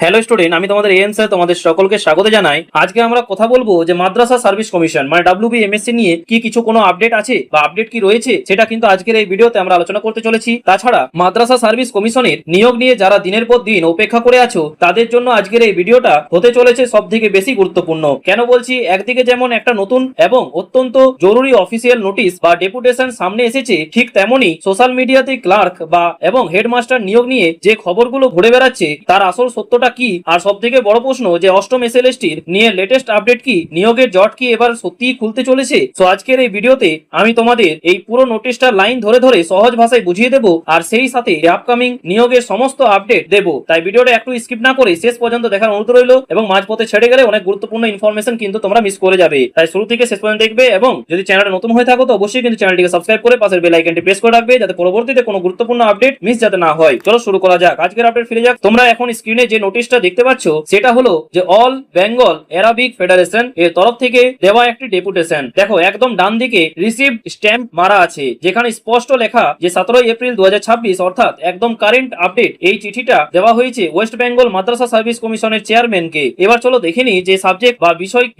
Hello student, আমি তোমাদের am sir তোমাদের সকলকে স্বাগত জানাই। আজকে আমরা কথা বলবো যে মাদ্রাসা সার্ভিস কমিশন মানে WBMSC নিয়ে কি কিছু কোনো আপডেট আছে বা আপডেট কি রয়েছে সেটা কিন্তু আজকের এই ভিডিওতে আমরা আলোচনা করতে চলেছি। তাছাড়া মাদ্রাসা সার্ভিস কমিশনের নিয়োগ নিয়ে যারা দিনের পর দিন অপেক্ষা করে আছো তাদের জন্য আজকের এই ভিডিওটা হতে চলেছে সব থেকে বেশি গুরুত্বপূর্ণ। কেন বলছি, একদিকে যেমন একটা নতুন এবং অত্যন্ত জরুরি অফিসিয়াল নোটিশ বা ডেপুটেশন সামনে এসেছে, ঠিক তেমনি সোশ্যাল মিডিয়াতে ক্লার্ক বা এবং হেডমাস্টার নিয়োগ নিয়ে যে খবরগুলো ঘুরে বেড়াচ্ছে তার আসল সত্যটা কি, আর সব থেকে বড় প্রশ্ন যে অষ্টম এসএলএসটির নিয়ে লেটেস্ট আপডেট কি, নিয়োগের জট কি এবার সত্যিই খুলতে চলেছে। তো আজকের এই ভিডিওতে আমি তোমাদের এই পুরো নোটিশটা লাইন ধরে ধরে সহজ ভাষায় বুঝিয়ে দেবো, আর সেই সাথে আপকামিং নিয়োগের সমস্ত আপডেট দেবো। তাই ভিডিওটা একটু স্কিপ না করে শেষ পর্যন্ত দেখার অনুরোধ রইল, এবং মাঝপথে ছেড়ে গেলে অনেক গুরুত্বপূর্ণ ইনফরমেশন কিন্তু তোমরা মিস করে যাবে। তাই শুরু থেকে শেষ পর্যন্ত দেখবে, এবং যদি চ্যানেলটা নতুন হয়ে থাকো তো অবশ্যই কিন্তু চ্যানেলটিকে সাবস্ক্রাইব করে পাশের বেল আইকনটি প্রেস করে রাখবে, যাতে পরবর্তীতে কোনো গুরুত্বপূর্ণ আপডেট মিস যাতে না হয়। চলো শুরু করা যাক। আজকের আপডেট ফিরে যাক। তোমরা এখন স্ক্রিনে যে নোটিশটা দেখতে পাচ্ছ সেটা হলো যে অল বেঙ্গল অ্যারাবিক ফেডারেশন এর তরফ থেকে দেওয়া একটি ডেপুটেশন। দেখো একদম ডান দিকে রিসিভড স্ট্যাম্প মারা আছে, যেখানে স্পষ্ট লেখা যে 17 এপ্রিল 2026 অর্থাৎ একদম কারেন্ট আপডেট এই চিঠিটা দেওয়া হয়েছে ওয়েস্ট বেঙ্গল মাদ্রাসা সার্ভিস কমিশনের চেয়ারম্যানকে। এবার চলো দেখে নি যে সাবজেক্ট বা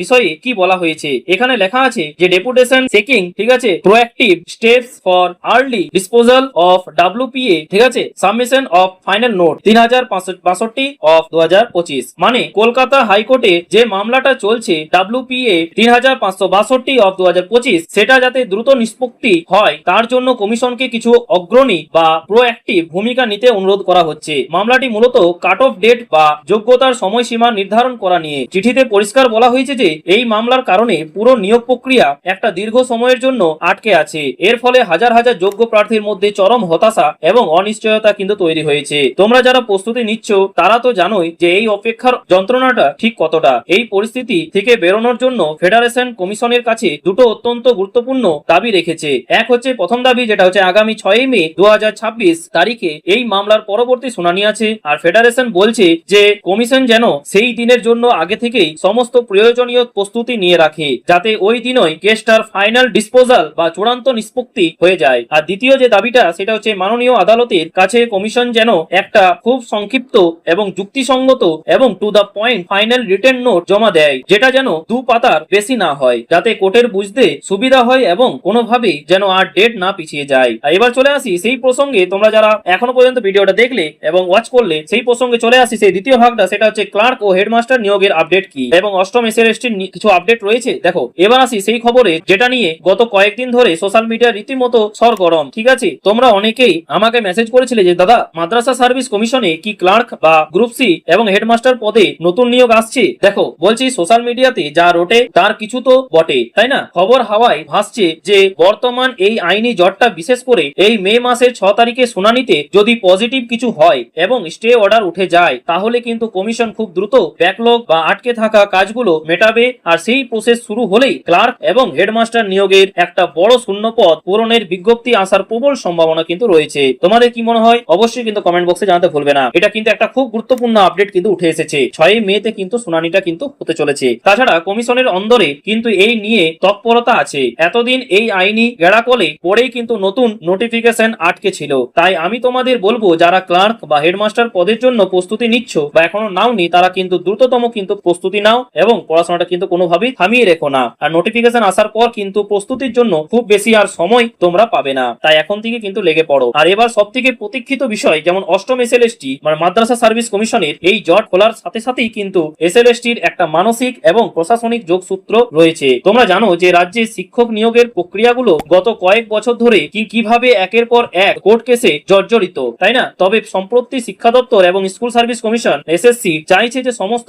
বিষয়ে কি বলা হয়েছে। এখানে লেখা আছে যে ডেপুটেশন সেকিং, ঠিক আছে, proactive steps for early disposal of WPA, ঠিক আছে, submission of final note 3562 of 2025। মানে কলকাতা হাইকোর্টে যে মামলাটা চলছে WPA 3562 অফ 2025, সেটা যাতে দ্রুত নিষ্পত্তি হয় তার জন্য কমিশনকে কিছু অগ্রণী বা প্রোঅ্যাক্টিভ ভূমিকা নিতে অনুরোধ করা হচ্ছে। মামলাটি মূলত কাট অফ ডেট বা যোগ্যতার সময়সীমা নির্ধারণ করা নিয়ে। চিঠিতে পরিষ্কার বলা হয়েছে যে এই মামলার কারণে পুরো নিয়োগ প্রক্রিয়া একটা দীর্ঘ সময়ের জন্য আটকে আছে। এর ফলে হাজার হাজার যোগ্য প্রার্থীর মধ্যে চরম হতাশা এবং অনিশ্চয়তা কিন্তু তৈরি হয়েছে। তোমরা যারা প্রস্তুতি নিচ্ছ তারা তো জানোই যে এই অপেক্ষার যন্ত্রণাটা ঠিক কতটা। এই পরিস্থিতি থেকে বেরোনোর জন্য ফেডারেশন কমিশনের কাছে দুটো অত্যন্ত গুরুত্বপূর্ণ দাবি রেখেছে। এক হচ্ছে প্রথম দাবি, যেটা হচ্ছে আগামী 6 মে 2026 তারিখে এই মামলার পরবর্তী শুনানি আছে, আর ফেডারেশন বলছে যে কমিশন যেন সেই দিনের জন্য আগে থেকেই সমস্ত প্রয়োজনীয় প্রস্তুতি নিয়ে রাখে, যাতে ওই দিনই কেসটার ফাইনাল ডিসপোজাল বা চূড়ান্ত নিষ্পত্তি হয়ে যায়। আর দ্বিতীয় যে দাবিটা সেটা হচ্ছে মাননীয় আদালতের কাছে কমিশন যেন একটা খুব সংক্ষিপ্ত এবং যুক্তিসঙ্গত এবং to the point final written note জমা দেয়, যেটা যেন 2 পাতার বেশি না হয়, যাতে কোর্টের বুঝতে সুবিধা হয় এবং কোনোভাবেই যেন আর ডেট না পিছিয়ে যায়। আর এবার চলে আসি সেই প্রসঙ্গে, তোমরা যারা এখনো পর্যন্ত ভিডিওটা দেখলে এবং ওয়াচ করলে সেই প্রসঙ্গে চলে আসি সেই দ্বিতীয় ভাগটা, সেটা হচ্ছে ক্লার্ক ও হেডমাস্টার নিয়োগের আপডেট কি এবং অষ্টম এসএলএসটির কিছু আপডেট রয়েছে। দেখো এবার আসি সেই খবরে যেটা নিয়ে গত কয়েকদিন ধরে সোশ্যাল মিডিয়া রীতিমতো সরগরম। ঠিক আছে, তোমরা অনেকেই আমাকে মেসেজ করেছিলে যে দাদা মাদ্রাসা সার্ভিস কমিশনে কি ক্লার্ক বা গ্রুপ সি এবং হেডমাস্টার পদে নতুন নিয়োগ আসছে। দেখো বলছি, সোশ্যাল মিডিয়াতে যা রটে তার কিছু তো বটে, তাই না? খবর হাওয়ায় ভাসছে যে বর্তমান এই আইনি জটটা বিশেষ করে এই মে মাসের 6 তারিখে শুনানিতে যদি পজিটিভ কিছু হয় এবং স্টে অর্ডার উঠে যায়, তাহলে কিন্তু কমিশন খুব দ্রুত ব্যাকলগ বা আটকে থাকা কাজগুলো মেটাবে, আর সেই প্রসেস শুরু হলেই ক্লার্ক এবং হেডমাস্টার নিয়োগের একটা বড় শূন্য পদ পূরণের বিজ্ঞপ্তি আসার প্রবল সম্ভাবনা কিন্তু রয়েছে। তোমাদের কি মনে হয় অবশ্যই কিন্তু কমেন্ট বক্সে জানাতে ভুলবে না। এটা কিন্তু একটা খুব গুরুত্বপূর্ণ আপডেট কিন্তু উঠে এসেছে। 6 মেতে কিন্তু শুনানিটা কিন্তু হতে চলেছে। তাছাড়া কমিশনের অন্দরে কিন্তু এই নিয়ে তৎপরতা আছে। এতদিন এই আইনি গেড়াকলে পরেই কিন্তু নতুন নোটিফিকেশন আটকে ছিল। তাই আমি তোমাদের বলবো, যারা ক্লার্ক বা হেডমাস্টার পদের জন্য প্রস্তুতি নিচ্ছ বা এখনো নাওনি, তারা কিন্তু দ্রুততম কিন্তু প্রস্তুতি নাও এবং পড়াশোনাটা কিন্তু কোনোভাবেই থামিয়ে রেখো না। আর নোটিফিকেশন আসার পর কিন্তু প্রস্তুতির জন্য খুব বেশি আর সময় তোমরা পাবে না, তাই এখন থেকে কিন্তু লেগে পড়ো। আর এবার সব থেকে প্রতীক্ষিত বিষয়, যেমন অষ্টম এসএলএসটি মানে মাদ্রাসা সার্ভিস কমিশনের এই জট খোলার সাথে সাথেই কিন্তু এসএলএসটির একটা মানসিক এবং প্রশাসনিক যোগসূত্র রয়েছে। তোমরা জানো যে রাজ্যে শিক্ষক নিয়োগের প্রক্রিয়াগুলো গত কয়েক বছর ধরে কিভাবে একের পর এক কোর্ট কেসে জর্জরিত, তাই না? তবে সম্প্রতি শিক্ষা দপ্তর এবং স্কুল সার্ভিস কমিশন এসএসসি চাইছে যে সমস্ত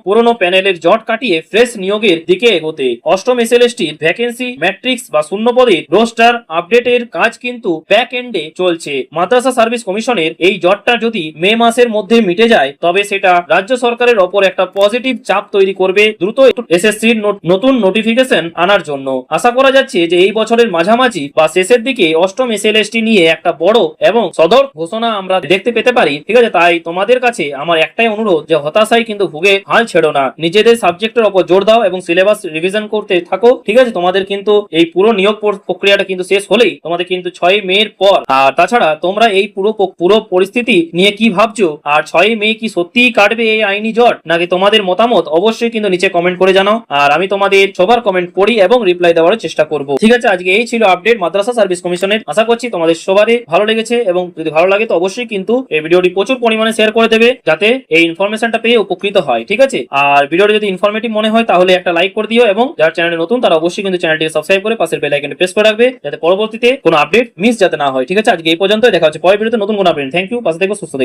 পুরনো প্যানেলের জট কাটিয়ে ফ্রেশ নিয়োগের দিকে এগোতে। অষ্টম এসএলএসটির ভ্যাকেন্সি ম্যাট্রিক্স বা শূন্য পদের রোস্টার আপডেটের কাজ কিন্তু ব্যাক এন্ডে চলছে। মাদ্রাসা সার্ভিস কমিশনের এই জটটা যদি মে মাসের মধ্যে মিটে যায়, তবে সেটা রাজ্য সরকারের ওপর একটা পজিটিভ চাপ তৈরি করবে দ্রুত এসএসসির নতুন নোটিফিকেশন আনার জন্য। আশা করা যাচ্ছে যে এই বছরের মাঝামাঝি বা শেষের দিকে অষ্টম এসএলএসটি নিয়ে একটা বড় এবং সদর ঘোষণা আমরা দেখতে পেতে পারি। ঠিক আছে, তাই তোমাদের কাছে আমার একটাই অনুরোধ যে হতাশায় কিন্তু ভুগে হাল ছেড়ো না, নিজেদের সাবজেক্টের উপর জোর দাও এবং সিলেবাস রিভিশন করতে থাকো। ঠিক আছে, তোমাদের কিন্তু এই পুরো নিয়োগ প্রক্রিয়াটা কিন্তু শেষ হলেই তোমাদের কিন্তু 6 মের পর। আর তাছাড়া তোমরা এই পুরো পরিস্থিতি নিয়ে কি ভাবছো আর 6 মে কি সত্যিই কাটবে এই আইনি জট, নাকি তোমাদের মতামত অবশ্যই কিন্তু নিচে কমেন্ট করে জানাও, আর আমি তোমাদের সবার কমেন্ট পড়ি এবং রিপ্লাই দেওয়ার চেষ্টা করব। ঠিক আছে, আজকে এই ছিল আপডেট মাদ্রাসা সার্ভিস কমিশনের। আশা করছি তোমাদের সবারই ভালো লেগেছে, এবং যদি ভালো লাগে তো অবশ্যই কিন্তু এই ভিডিওটি প্রচুর পরিমাণে শেয়ার করে দেবে, যাতে এই ইনফরমেশনটা পেয়ে উপকৃত হয়। ঠিক আছে, আর ভিডিওটি যদি ইনফরমেটিভ মনে হয় তাহলে একটা লাইক করে দিও, এবং যারা চ্যানেলে নতুন তারা অবশ্যই কিন্তু চ্যানেলটিকে সাবস্ক্রাইব করে পাশের বেল আইকনটি প্রেস করে রাখবে, যাতে পরবর্তীতে কোনো আপডেট মিস যাতে না হয়। ঠিক আছে, আজকে এই পর্যন্ত, দেখা হচ্ছে পরের ভিডিওতে নতুন কোনো আপডেট। থ্যাংক ইউ, পাশে থেকো, সুস্থ থেকো।